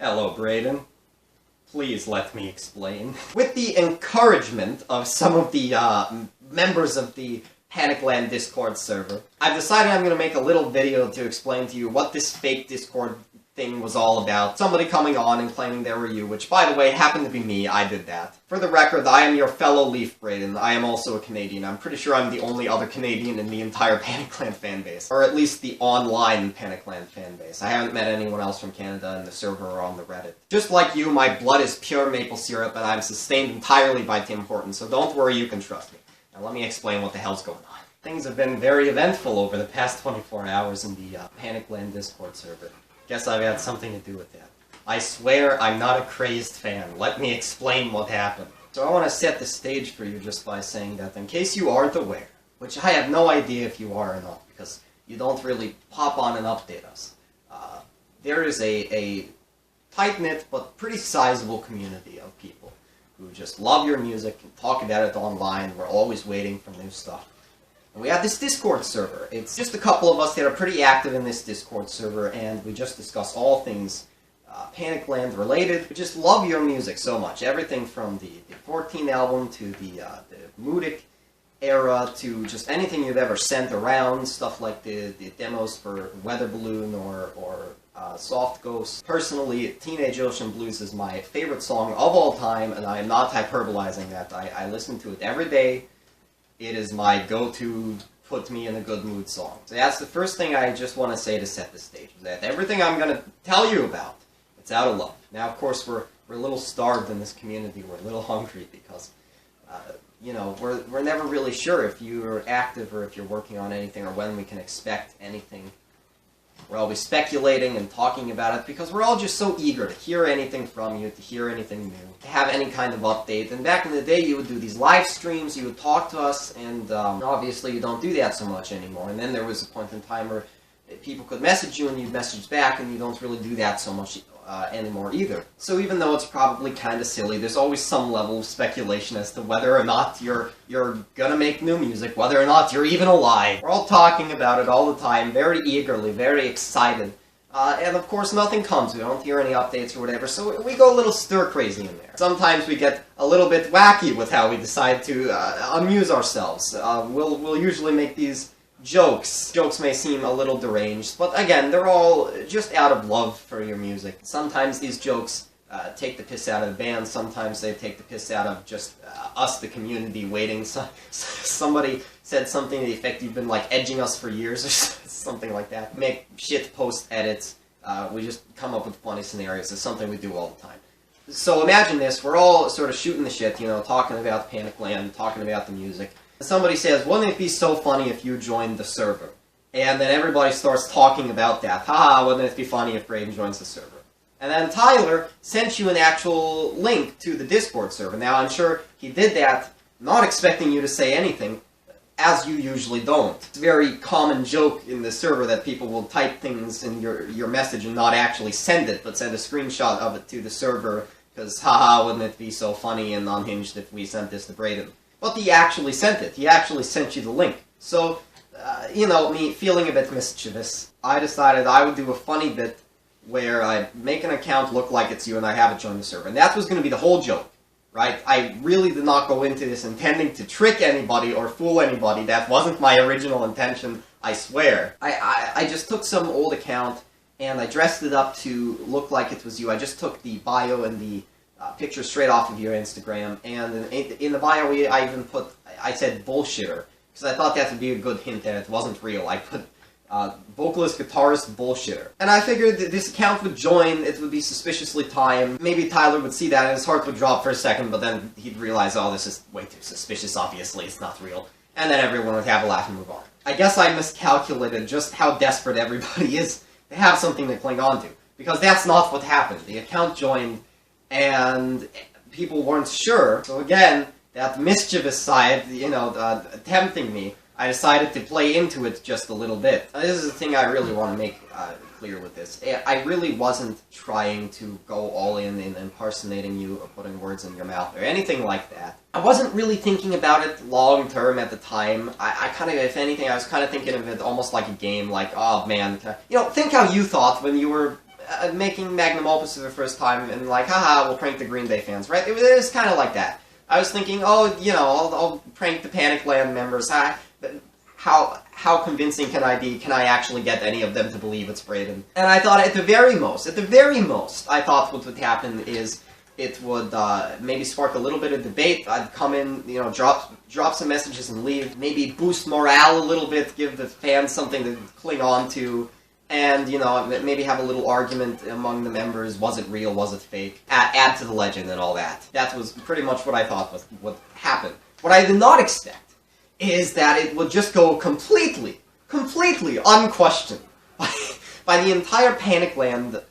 Hello, Braedon. Please let me explain. With the encouragement of some of the members of the Panicland Discord server, I've decided I'm going to make a little video to explain to you what this fake Discord thing was all about. Somebody coming on and claiming they were you, which, by the way, happened to be me. I did that. For the record, I am your fellow Leaf Braedon. I am also a Canadian. I'm pretty sure I'm the only other Canadian in the entire Panicland fanbase. Or at least the online Panicland fanbase. I haven't met anyone else from Canada in the server or on the Reddit. Just like you, my blood is pure maple syrup, and I'm sustained entirely by Tim Hortons, so don't worry, you can trust me. Now let me explain what the hell's going on. Things have been very eventful over the past 24 hours in the Panicland Discord server. Guess I've had something to do with that. I swear I'm not a crazed fan. Let me explain what happened. So I want to set the stage for you just by saying that in case you aren't aware, which I have no idea if you are or not, because you don't really pop on and update us, there is a tight-knit but pretty sizable community of people who just love your music and talk about it online. We're always waiting for new stuff. And we have this Discord server. It's just a couple of us that are pretty active in this Discord server, and we just discuss all things Panicland related. We just love your music so much. Everything from the 14 album to the Moodic era to just anything you've ever sent around, stuff like the demos for Weather Balloon or Soft Ghost. Personally, Teenage Ocean Blues is my favorite song of all time, and I am not hyperbolizing that. I listen to it every day. It is my go-to, put me in a good mood song. So that's the first thing I just want to say to set the stage, is that everything I'm going to tell you about, it's out of love. Now, of course, we're a little starved in this community. We're a little hungry because, you know, we're never really sure if you're active or if you're working on anything or when we can expect anything. We're always speculating and talking about it because we're all just so eager to hear anything from you, to hear anything new, to have any kind of update. And back in the day, you would do these live streams, you would talk to us, and obviously you don't do that so much anymore. And then there was a point in time where people could message you and you'd message back, and you don't really do that so much anymore either. So even though it's probably kind of silly, there's always some level of speculation as to whether or not you're gonna make new music, whether or not you're even alive. We're all talking about it all the time, very eagerly, very excited. And of course nothing comes, we don't hear any updates or whatever, so we go a little stir-crazy in there. Sometimes we get a little bit wacky with how we decide to amuse ourselves. We'll usually make these jokes. Jokes may seem a little deranged, but again, they're all just out of love for your music. Sometimes these jokes take the piss out of the band, sometimes they take the piss out of just us, the community, waiting. Somebody said something to the effect, you've been like edging us for years, or something like that. Make shit post-edits. We just come up with funny scenarios. It's something we do all the time. So imagine this, we're all sort of shooting the shit, you know, talking about Panicland, talking about the music. Somebody says, wouldn't it be so funny if you joined the server? And then everybody starts talking about that. Haha, wouldn't it be funny if Braedon joins the server? And then Tyler sent you an actual link to the Discord server. Now, I'm sure he did that not expecting you to say anything, as you usually don't. It's a very common joke in the server that people will type things in your message and not actually send it, but send a screenshot of it to the server, because haha, wouldn't it be so funny and unhinged if we sent this to Braedon? But he actually sent it. He actually sent you the link. So, you know, me feeling a bit mischievous, I decided I would do a funny bit where I make an account look like it's you and I have it join the server. And that was going to be the whole joke, right? I really did not go into this intending to trick anybody or fool anybody. That wasn't my original intention, I swear. I just took some old account and I dressed it up to look like it was you. I just took the bio and the picture straight off of your Instagram, and in the bio I said bullshitter, because I thought that would be a good hint that it wasn't real. I put vocalist, guitarist, bullshitter. And I figured that this account would join, it would be suspiciously timed, maybe Tyler would see that and his heart would drop for a second, but then he'd realize, oh, this is way too suspicious, obviously, it's not real. And then everyone would have a laugh and move on. I guess I miscalculated just how desperate everybody is to have something to cling on to, because that's not what happened. The account joined, and people weren't sure. So again, that mischievous side, you know, tempting me, I decided to play into it just a little bit. This is the thing I really want to make clear with this. I really wasn't trying to go all in impersonating you or putting words in your mouth or anything like that. I wasn't really thinking about it long term at the time. I kind of, if anything, I was kind of thinking of it almost like a game, like, oh man, you know, think how you thought when you were making magnum opus for the first time and like, haha, we'll prank the Green Day fans, right? It was kind of like that. I was thinking, oh, you know, I'll prank the Panic Land members. How convincing can I be? Can I actually get any of them to believe it's Braedon? And I thought at the very most, I thought what would happen is it would maybe spark a little bit of debate. I'd come in, you know, drop some messages and leave. Maybe boost morale a little bit, give the fans something to cling on to. And, you know, maybe have a little argument among the members. Was it real? Was it fake? Add to the legend and all that. That was pretty much what I thought would happen. What I did not expect is that it would just go completely unquestioned by the entire Panic Land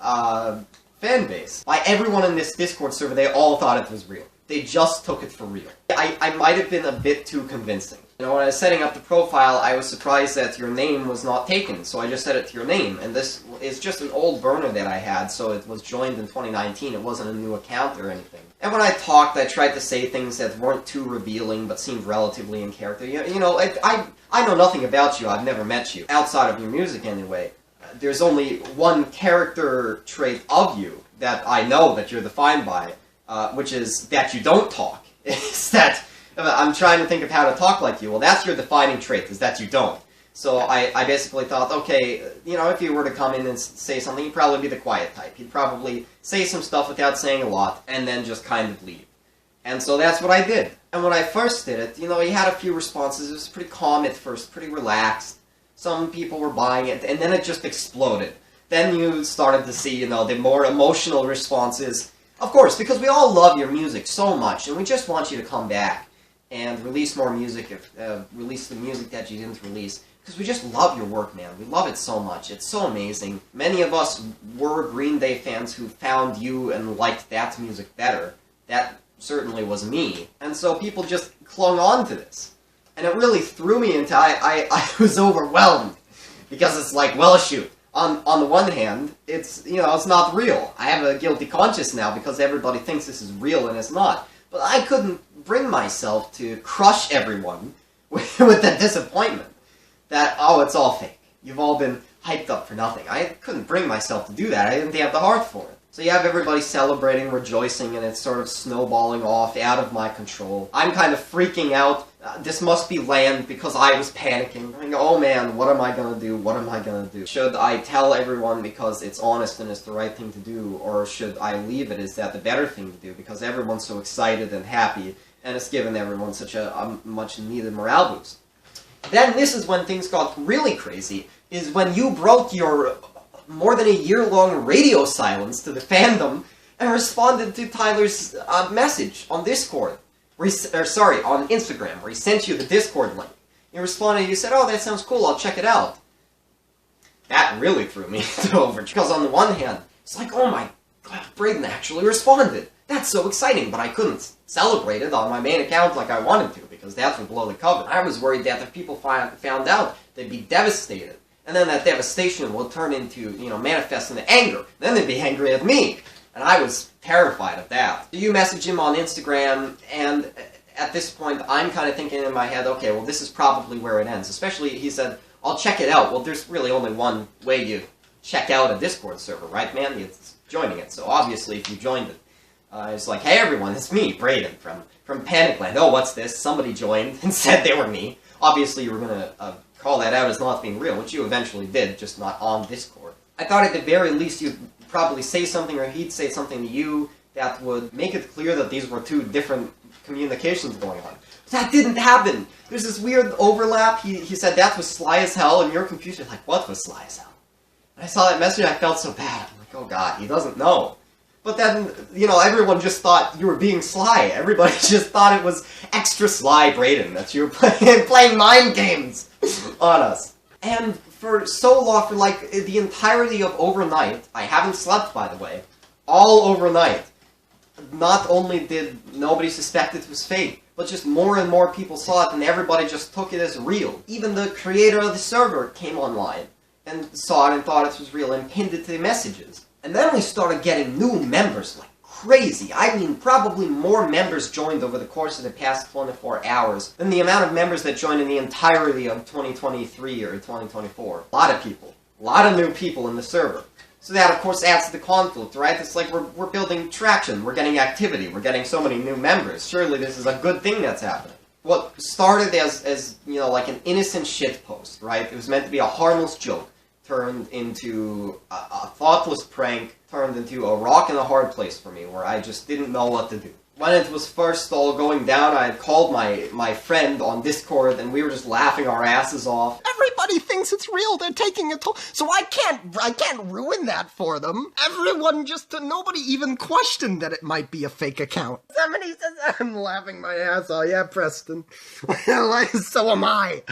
fan base. By everyone in this Discord server, they all thought it was real. They just took it for real. I might have been a bit too convincing. You know, when I was setting up the profile, I was surprised that your name was not taken, so I just set it to your name. And this is just an old burner that I had, so it was joined in 2019. It wasn't a new account or anything. And when I talked, I tried to say things that weren't too revealing, but seemed relatively in character. You know, I know nothing about you. I've never met you. Outside of your music, anyway. There's only one character trait of you that I know that you're defined by, which is that you don't talk. It's that I'm trying to think of how to talk like you. Well, that's your defining trait, is that you don't. So I basically thought, okay, you know, if you were to come in and say something, you'd probably be the quiet type. You'd probably say some stuff without saying a lot, and then just kind of leave. And so that's what I did. And when I first did it, you know, you had a few responses. It was pretty calm at first, pretty relaxed. Some people were buying it, and then it just exploded. Then you started to see, you know, the more emotional responses. Of course, because we all love your music so much, and we just want you to come back and release more music, release the music that you didn't release. Because we just love your work, man. We love it so much. It's so amazing. Many of us were Green Day fans who found you and liked that music better. That certainly was me. And so people just clung on to this. And it really threw me into, I was overwhelmed. Because it's like, well, shoot. On the one hand, it's, you know, it's not real. I have a guilty conscience now because everybody thinks this is real and it's not. But I couldn't bring myself to crush everyone with that disappointment. That, oh, it's all fake. You've all been hyped up for nothing. I couldn't bring myself to do that. I didn't have the heart for it. So you have everybody celebrating, rejoicing, and it's sort of snowballing off, out of my control. I'm kind of freaking out. This must be land because I was panicking. I go, oh man, what am I gonna do? What am I gonna do? Should I tell everyone because it's honest and it's the right thing to do, or should I leave it? Is that the better thing to do? Because everyone's so excited and happy, and it's given everyone such a much needed morale boost. Then this is when things got really crazy, is when you broke your more than a year-long radio silence to the fandom and responded to Tyler's message on Discord. On Instagram, where he sent you the Discord link. You responded, you said, oh, that sounds cool, I'll check it out. That really threw me over. Because on the one hand, it's like, oh my god, Braedon actually responded. That's so exciting, but I couldn't celebrate it on my main account like I wanted to, because that would blow the cover. I was worried that if people found out, they'd be devastated. And then that devastation will turn into, you know, manifest into anger. Then they'd be angry at me. And I was terrified of that. You message him on Instagram, and at this point, I'm kind of thinking in my head, okay, well, this is probably where it ends. Especially, he said, I'll check it out. Well, there's really only one way you check out a Discord server, right, man? It's joining it. So obviously, if you joined it, it's like, hey, everyone, it's me, Braedon, from Panic Land. Oh, what's this? Somebody joined and said they were me. Obviously, you were going to call that out as not being real, which you eventually did, just not on Discord. I thought at the very least you'd probably say something, or he'd say something to you that would make it clear that these were two different communications going on. But that didn't happen! There's this weird overlap. He said that was sly as hell, and you're confused. You're like, what was sly as hell? When I saw that message, I felt so bad. I'm like, oh god, he doesn't know. But then, you know, everyone just thought you were being sly. Everybody just thought it was extra sly Braedon, that you were playing mind games on us. And for so long, for like the entirety of overnight, I haven't slept, by the way, all overnight, not only did nobody suspect it was fake, but just more and more people saw it, and everybody just took it as real. Even the creator of the server came online and saw it and thought it was real and pinned it to the messages. And then we started getting new members like crazy. I mean, probably more members joined over the course of the past 24 hours than the amount of members that joined in the entirety of 2023 or 2024. A lot of people. A lot of new people in the server. So that, of course, adds to the conflict, right? It's like we're building traction, we're getting activity, we're getting so many new members. Surely this is a good thing that's happening. What started as you know, like an innocent shitpost, right? It was meant to be a harmless joke, turned into a thoughtless prank, turned into a rock and a hard place for me, where I just didn't know what to do. When it was first all going down, I had called my friend on Discord, and we were just laughing our asses off. Everybody thinks it's real. They're taking it, so I can't ruin that for them. Everyone nobody even questioned that it might be a fake account. Somebody says I'm laughing my ass off. Yeah, Preston. So am I.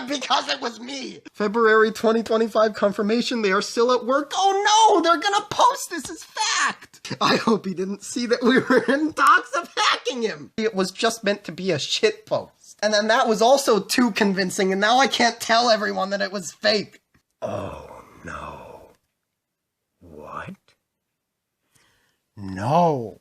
Because it was me. February 2025 confirmation. They are still at work. Oh no, they're gonna post this as fact. I hope he didn't see that we were in talks of hacking him. It was just meant to be a shit post. And then that was also too convincing, and now I can't tell everyone that it was fake. Oh, no. What? No.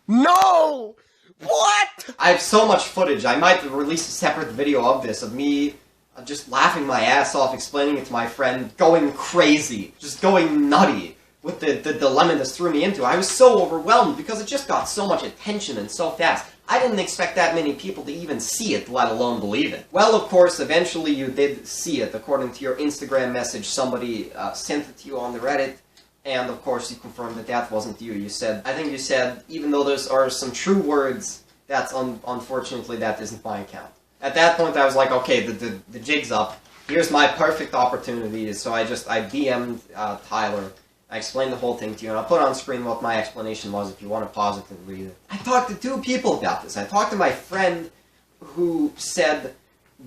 No! What? I have so much footage. I might release a separate video of this, of me just laughing my ass off, explaining it to my friend, going crazy, just going nutty with the dilemma this threw me into. I was so overwhelmed because it just got so much attention and so fast. I didn't expect that many people to even see it, let alone believe it. Well, of course, eventually you did see it. According to your Instagram message, somebody sent it to you on the Reddit, and of course you confirmed that that wasn't you. You said, I think you said, even though those are some true words, that's unfortunately that isn't my account. At that point I was like, okay, the jig's up. Here's my perfect opportunity. So I DM'd Tyler. I explained the whole thing to you, and I'll put on screen what my explanation was if you want to pause it and read it. I talked to two people about this. I talked to my friend who said,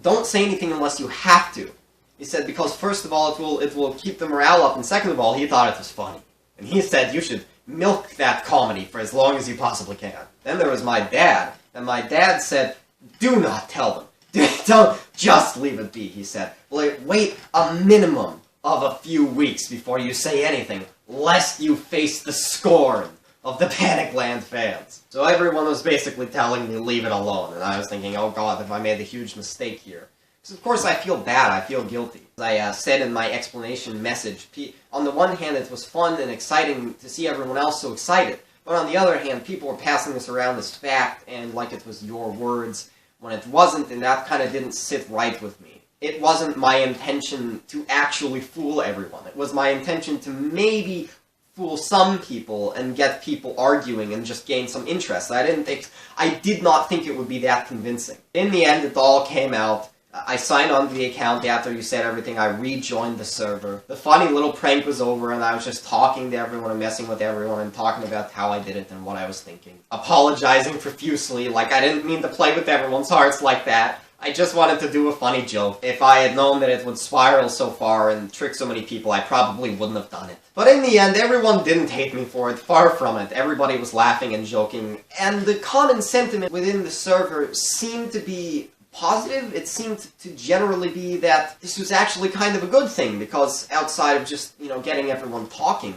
don't say anything unless you have to. He said, because first of all, it will keep the morale up, and second of all, he thought it was funny. And he said, you should milk that comedy for as long as you possibly can. Then there was my dad, and my dad said, do not tell them. Don't just leave it be, he said. Wait a minimum of a few weeks before you say anything, lest you face the scorn of the Panicland fans. So everyone was basically telling me leave it alone, and I was thinking, oh god, have I made a huge mistake here? Because of course I feel bad, I feel guilty. As I said in my explanation message, on the one hand it was fun and exciting to see everyone else so excited, but on the other hand people were passing this around as fact and like it was your words, when it wasn't, and that kind of didn't sit right with me. It wasn't my intention to actually fool everyone. It was my intention to maybe fool some people and get people arguing and just gain some interest. I did not think it would be that convincing. In the end, it all came out. I signed on to the account after you said everything. I rejoined the server. The funny little prank was over, and I was just talking to everyone and messing with everyone and talking about how I did it and what I was thinking. Apologizing profusely, like I didn't mean to play with everyone's hearts like that. I just wanted to do a funny joke. If I had known that it would spiral so far and trick so many people, I probably wouldn't have done it. But in the end, everyone didn't hate me for it. Far from it. Everybody was laughing and joking. And the common sentiment within the server seemed to be positive. It seemed to generally be that this was actually kind of a good thing, because outside of just, you know, getting everyone talking,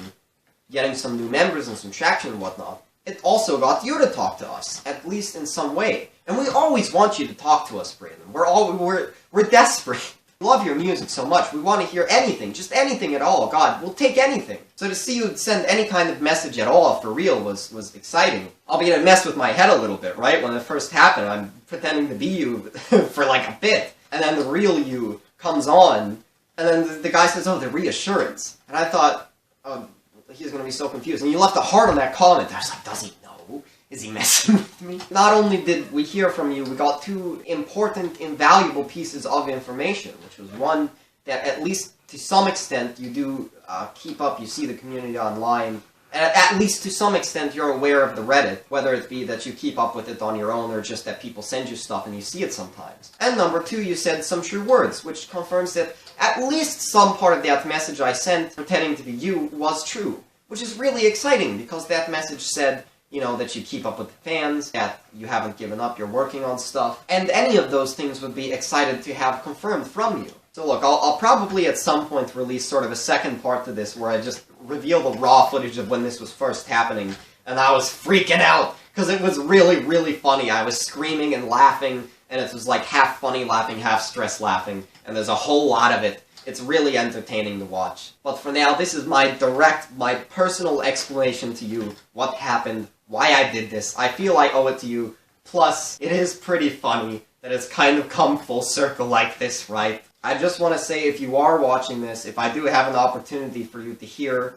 getting some new members and some traction and whatnot, it also got you to talk to us, at least in some way. And we always want you to talk to us, Braedon. We're desperate. We love your music so much. We want to hear anything, just anything at all. God, we'll take anything. So to see you send any kind of message at all, for real, was exciting. Albeit it messed with my head a little bit, right? When it first happened, I'm pretending to be you for like a bit. And then the real you comes on, and then the guy says, oh, the reassurance. And I thought, oh, he's going to be so confused. And you left a heart on that comment. I was like, does he know? Is he messing with me? Not only did we hear from you, we got two important, invaluable pieces of information, which was one, that at least to some extent you do keep up, you see the community online, and at least to some extent you're aware of the Reddit, whether it be that you keep up with it on your own or just that people send you stuff and you see it sometimes. And number two, you said some true words, which confirms that at least some part of that message I sent, pretending to be you, was true. Which is really exciting, because that message said, you know, that you keep up with the fans, that you haven't given up, you're working on stuff, and any of those things would be excited to have confirmed from you. So look, I'll probably at some point release sort of a second part to this where I just reveal the raw footage of when this was first happening, and I was freaking out, because it was really, really funny. I was screaming and laughing, and it was like half funny laughing, half stress laughing, and there's a whole lot of it. It's really entertaining to watch. But for now, this is my personal explanation to you, what happened, why I did this. I feel I owe it to you. Plus, it is pretty funny that it's kind of come full circle like this, right? I just want to say, if you are watching this, if I do have an opportunity for you to hear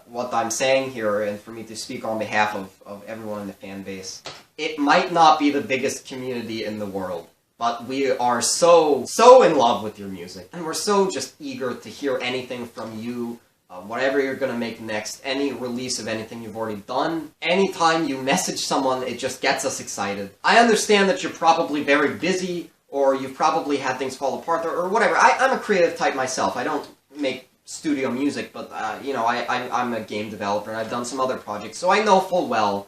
what I'm saying here, and for me to speak on behalf of everyone in the fan base, it might not be the biggest community in the world, but we are so in love with your music, and we're so just eager to hear anything from you, whatever you're gonna make next, any release of anything you've already done. Anytime you message someone, it just gets us excited. I understand that you're probably very busy, or you've probably had things fall apart, or whatever. I'm a creative type myself. I don't make studio music, but, you know, I'm a game developer, and I've done some other projects, so I know full well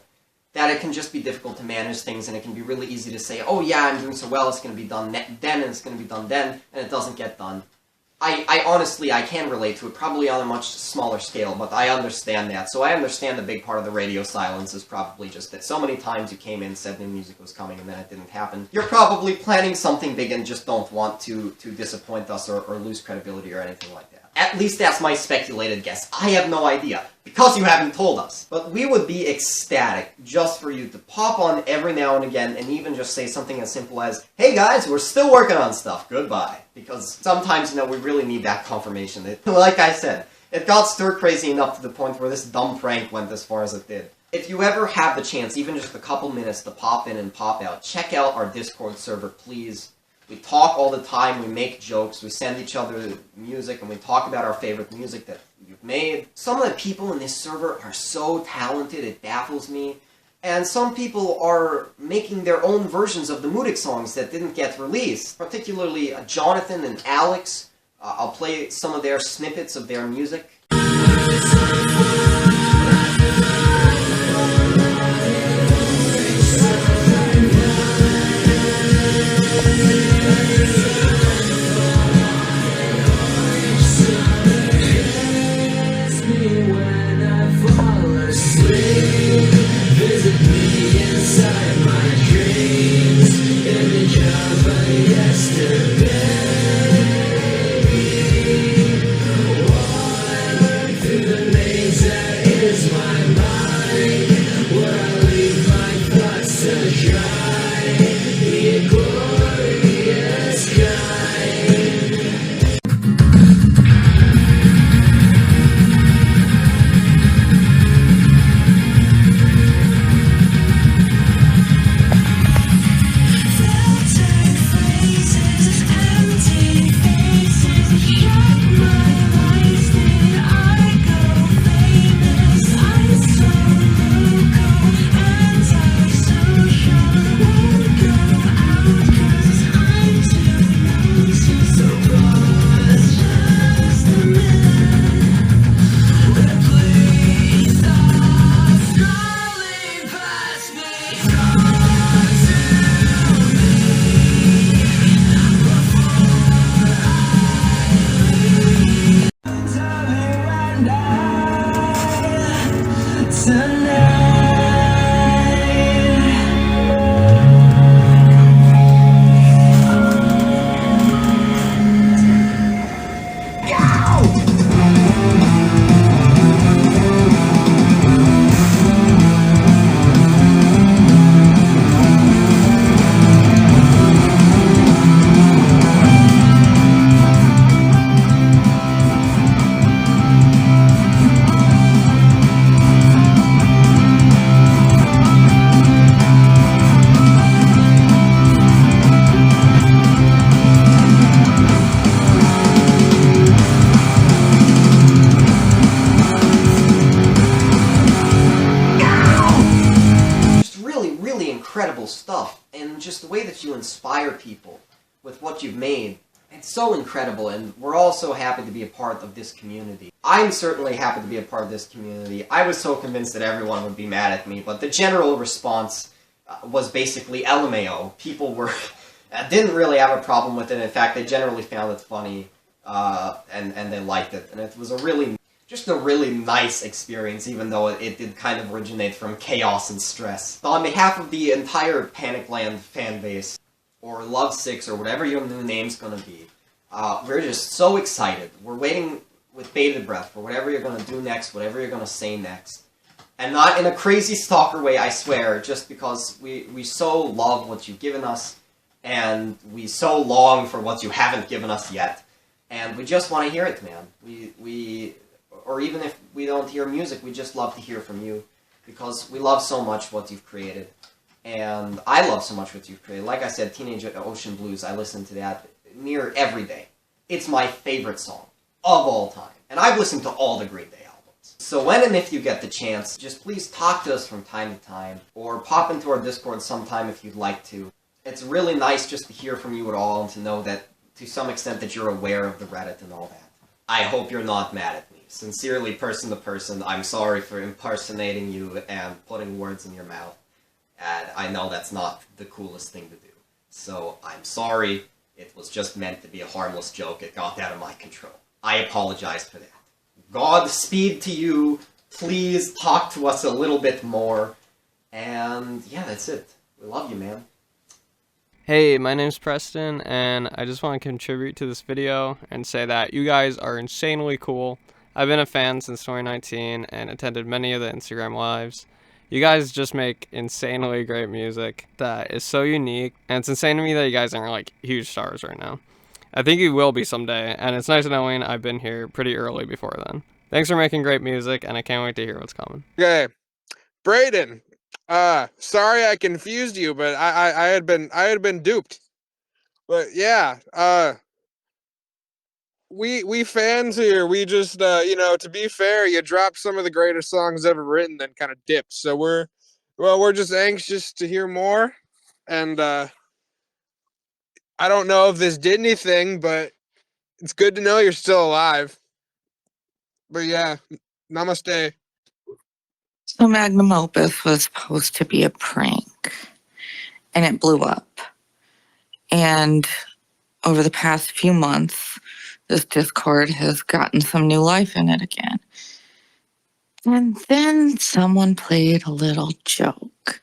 that it can just be difficult to manage things, and it can be really easy to say, oh yeah, I'm doing so well, it's going to be done then, and it's going to be done then, and it doesn't get done. I honestly, I can relate to it, probably on a much smaller scale, but I understand that. So I understand the big part of the radio silence is probably just that so many times you came in, said new music was coming, and then it didn't happen. You're probably planning something big and just don't want to disappoint us or lose credibility or anything like that. At least that's my speculated guess. I have no idea, because you haven't told us. But we would be ecstatic just for you to pop on every now and again and even just say something as simple as, hey guys, we're still working on stuff, goodbye. Because sometimes, you know, we really need that confirmation. Like I said, it got stir-crazy enough to the point where this dumb prank went as far as it did. If you ever have the chance, even just a couple minutes to pop in and pop out, check out our Discord server, please. We talk all the time, we make jokes, we send each other music, and we talk about our favorite music that you've made. Some of the people in this server are so talented, it baffles me. And some people are making their own versions of the Moodic songs that didn't get released. Particularly Jonathan and Alex. I'll play some of their snippets of their music. Incredible stuff, and just the way that you inspire people with what you've made, it's so incredible, and we're all so happy to be a part of this community. I'm certainly happy to be a part of this community. I was so convinced that everyone would be mad at me, but the general response was basically LMAO. People were didn't really have a problem with it. In fact, they generally found it funny, and they liked it, and it was just a really nice experience, even though it did kind of originate from chaos and stress. So on behalf of the entire Panicland fan base, or Love 6, or whatever your new name's gonna be, We're just so excited. We're waiting with bated breath for whatever you're going to do next, whatever you're going to say next. And not in a crazy stalker way, I swear, just because we so love what you've given us, and we so long for what you haven't given us yet. And we just want to hear it, man. Or even if we don't hear music, we just love to hear from you, because we love so much what you've created. And I love so much what you've created. Like I said, Teenage Ocean Blues, I listen to that near every day. It's my favorite song of all time. And I've listened to all the Green Day albums. So when and if you get the chance, just please talk to us from time to time, or pop into our Discord sometime if you'd like to. It's really nice just to hear from you at all, and to know that, to some extent, that you're aware of the Reddit and all that. I hope you're not mad at me. Sincerely, person to person, I'm sorry for impersonating you and putting words in your mouth. And I know that's not the coolest thing to do. So, I'm sorry. It was just meant to be a harmless joke. It got out of my control. I apologize for that. Godspeed to you. Please talk to us a little bit more. And yeah, that's it. We love you, man. Hey, my name's Preston, and I just want to contribute to this video and say that you guys are insanely cool. I've been a fan since 2019 and attended many of the Instagram lives. You guys just make insanely great music that is so unique, and it's insane to me that you guys aren't like huge stars right now. I think you will be someday, and it's nice knowing I've been here pretty early before then. Thanks for making great music, and I can't wait to hear what's coming. Okay, Braedon. Sorry I confused you, but I had been duped. But yeah, we fans here, we just to be fair, you dropped some of the greatest songs ever written, then kind of dipped. So we're just anxious to hear more, and I don't know if this did anything, but it's good to know you're still alive. But yeah, namaste. So magnum opus was supposed to be a prank, and it blew up. And over the past few months, this Discord has gotten some new life in it again. And then someone played a little joke.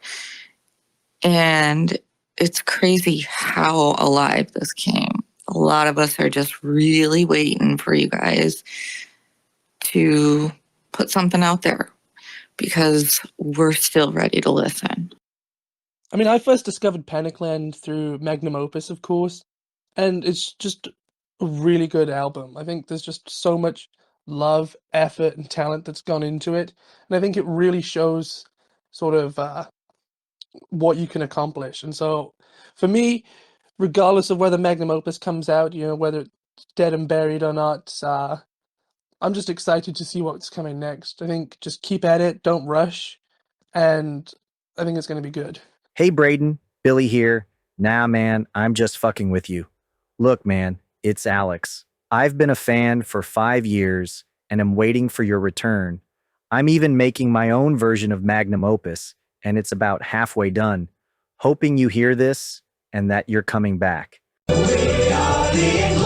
And it's crazy how alive this came. A lot of us are just really waiting for you guys to put something out there, because we're still ready to listen. I mean, I first discovered Panicland through Magnum Opus, of course, and it's just a really good album. I think there's just so much love, effort, and talent that's gone into it, and I think it really shows sort of what you can accomplish. And so, for me, regardless of whether Magnum Opus comes out, whether it's dead and buried or not, I'm just excited to see what's coming next. I think just keep at it, don't rush, and I think it's going to be good. Hey, Braedon, Billy here. Nah, man, I'm just fucking with you. Look, man, it's Alex. I've been a fan for 5 years and am waiting for your return. I'm even making my own version of Magnum Opus, and it's about halfway done. Hoping you hear this and that you're coming back. We are the